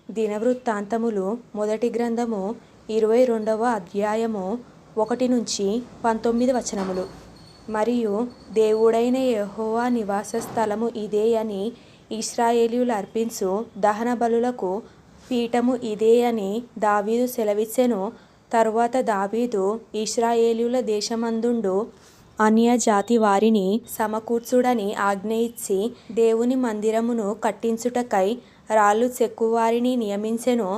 దినవృత్తాంతములు మొదటి గ్రంథము 22వ అధ్యాయము 1-19 వచనములు. మరియు దేవుడైన యెహోవా నివాస స్థలము ఇదే అని, ఇశ్రాయేలీయులు అర్పించు దహన బలులకు పీఠము ఇదే అని దావీదు సెలవిచ్చెను. తరువాత దావీదు ఇశ్రాయేలీయుల దేశమందుండు అన్యజాతి వారిని సమకూర్చుడని ఆజ్ఞ ఇచ్చి, దేవుని మందిరమును కట్టించుటకై రాళ్ళు చెక్కువారిని నియమించెను.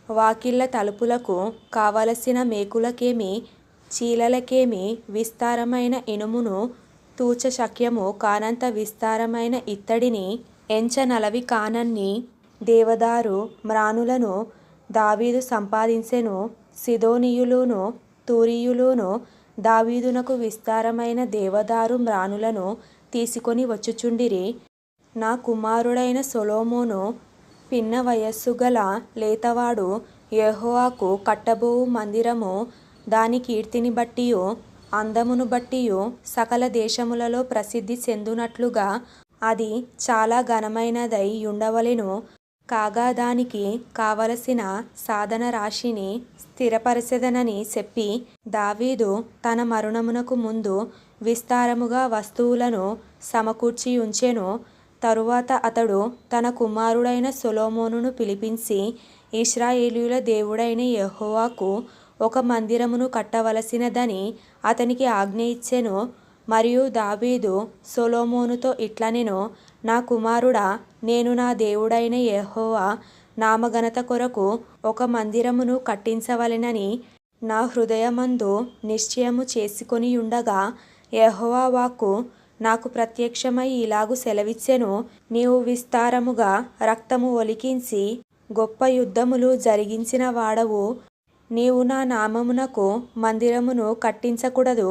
వాకిళ్ల తలుపులకు కావలసిన మేకులకేమి, చీలలకేమి విస్తారమైన ఇనుమును, తూచ శక్యము కానంత విస్తారమైన ఇత్తడిని, ఎంచనలవి కానన్ని దేవదారు మ్రానులను దావీదు సంపాదించెను. సీదోనీయులును తూరీయులును దావీదునకు విస్తారమైన దేవదారు మ్రానులను తీసుకొని వచ్చుచుండిరి. నా కుమారుడైన సొలొమోను పిన్న వయస్సు గల లేతవాడు. యెహోవాకు కట్టబోవు మందిరము దాని కీర్తిని బట్టియు అందమును బట్టియు సకల దేశములలో ప్రసిద్ధి చెందునట్లుగా అది చాలా ఘనమైనదై యుండవలెను. కాగా దానికి కావలసిన సాధన రాశిని స్థిరపరచెదనని చెప్పి, దావీదు తన మరణమునకు ముందు విస్తారముగా వస్తువులను సమకూర్చియుంచెను. తరువాత అతడు తన కుమారుడైన సొలొమోనును పిలిపించి, ఇశ్రాయేలీయుల దేవుడైన యెహోవాకు ఒక మందిరమును కట్టవలసినదని అతనికి ఆజ్ఞ ఇచ్చెను. మరియు దావీదు సొలొమోనుతో ఇట్లనెను, నా కుమారుడా, నేను నా దేవుడైన యెహోవా నామఘనత కొరకు ఒక మందిరమును కట్టించవలెనని నా హృదయమందు నిశ్చయము చేసుకొనియుండగా, యెహోవా వాక్కు నాకు ప్రత్యక్షమై ఇలాగు సెలవిచ్చెను. నీవు విస్తారముగా రక్తము ఒలికించి గొప్ప యుద్ధములు జరిగించిన వాడవు. నీవు నా నామమునకు మందిరమును కట్టించకూడదు.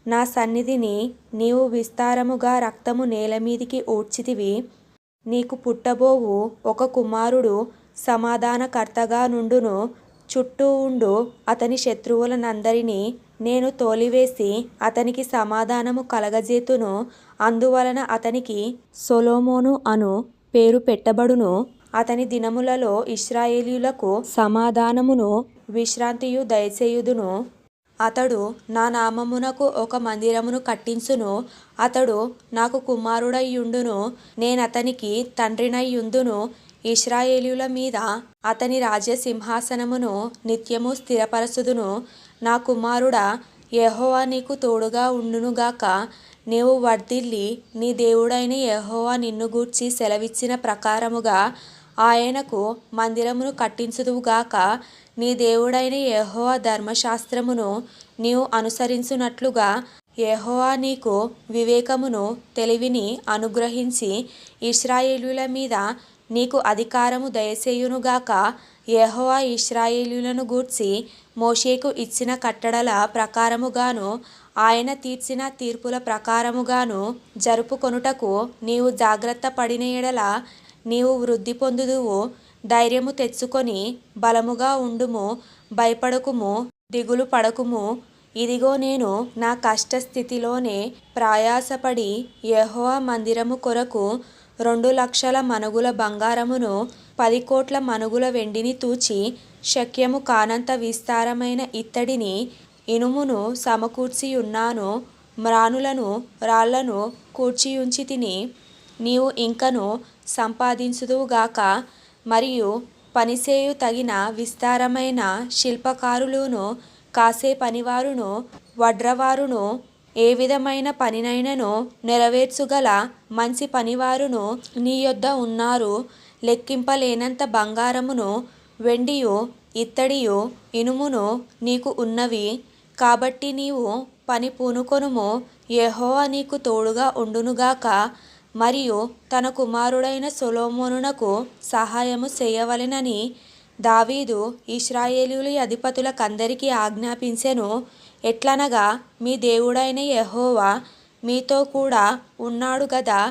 నా సన్నిధిని నీవు విస్తారముగా రక్తము నేలమీదికి ఊడ్చితివి. నీకు పుట్టబోవు ఒక కుమారుడు సమాధానకర్తగా నుండును. చుట్టూ ఉండు అతని శత్రువులనందరినీ నేను తోలివేసి అతనికి సమాధానము కలగజేతును. అందువలన అతనికి సొలొమోను అను పేరు పెట్టబడును. అతని దినములలో ఇశ్రాయేలీయులకు సమాధానమును విశ్రాంతియు దయచేయుదును. అతడు నా నామమునకు ఒక మందిరమును కట్టించును. అతడు నాకు కుమారుడై యుండును. నేనతనికి తండ్రినై యుందును. ఇశ్రాయేలీయుల మీద అతని రాజ్యసింహాసనమును నిత్యము స్థిరపరచుదును. నా కుమారుడా, యెహోవా నీకు తోడుగా ఉండునుగాక. నీవు వర్ధిల్లి నీ దేవుడైన యెహోవా నిన్ను గూర్చి సెలవిచ్చిన ప్రకారముగా ఆయనకు మందిరమును కట్టించుదువుగాక. నీ దేవుడైన యెహోవా ధర్మశాస్త్రమును నీవు అనుసరించునట్లుగా యెహోవా నీకు వివేకమును తెలివిని అనుగ్రహించి ఇశ్రాయేలీయుల మీద నీకు అధికారము దయచేయునుగాక. యెహోవా ఇశ్రాయేలీయులను గూర్చి మోషేకు ఇచ్చిన కట్టడల ప్రకారముగాను ఆయన తీర్చిన తీర్పుల ప్రకారముగాను జరుపుకొనుటకు నీవు జాగ్రత్త పడిన యెడల నీవు వృద్ధి పొందుదువు. ధైర్యము తెచ్చుకొని బలముగా ఉండుము. భయపడకుము, దిగులు పడకుము. ఇదిగో నేను నా కష్టస్థితిలోనే ప్రయాసపడి యెహోవా మందిరము కొరకు 2,00,000 మణుగుల బంగారమును 10 కోట్ల మణుగుల వెండిని తూచి శక్యము కానంత విస్తారమైన ఇత్తడిని ఇనుమును సమకూర్చియున్నాను. మ్రానులను రాళ్లను కూర్చియుంచితిని. నీవు ఇంకను సంపాదించుదువుగాక. మరియు పనిచేయు తగిన విస్తారమైన శిల్పకారులును, కాసే పనివారును, వడ్రవారును, ఏ విధమైన పనినైనను నెరవేర్చుగల మంచి పనివారును నీ యొద్ద ఉన్నారు. లెక్కింపలేనంత బంగారమును, వెండియు, ఇత్తడియు, ఇనుమును నీకు ఉన్నవి. కాబట్టి నీవు పని పూనుకొనుము. యెహోవా నీకు తోడుగా ఉండునుగాక. మరియు తన కుమారుడైన సొలొమోనునకు సహాయము చేయవలెనని దావీదు ఇశ్రాయేలీయుల అధిపతులకందరికీ ఆజ్ఞాపించెను. ఎట్లనగా, మీ దేవుడైన యెహోవా మీతో కూడా ఉన్నాడు గదా.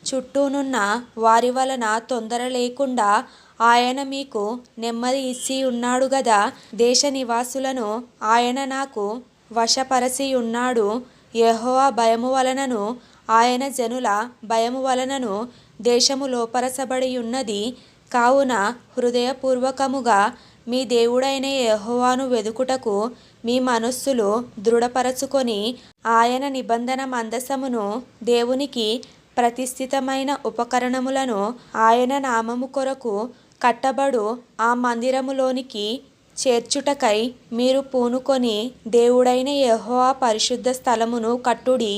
చుట్టూనున్న వారి వలన తొందర లేకుండా ఆయన మీకు నెమ్మది ఇచ్చి ఉన్నాడు గదా. దేశ నివాసులను ఆయన నాకు వశపరచియున్నాడు. యెహోవా భయము వలనను ఆయన జనుల భయము వలనను దేశము లోపరచబడియున్నది. కావున హృదయపూర్వకముగా మీ దేవుడైన యెహోవాను వెదుకుటకు మీ మనస్సులు దృఢపరచుకొని ఆయన నిబంధన మందసమును దేవునికి ప్రతిష్ఠితమైన ఉపకరణములను ఆయన నామము కొరకు కట్టబడు ఆ మందిరములోనికి చేర్చుటకై మీరు పూనుకొని దేవుడైన యెహోవా పరిశుద్ధ స్థలమును కట్టుడి.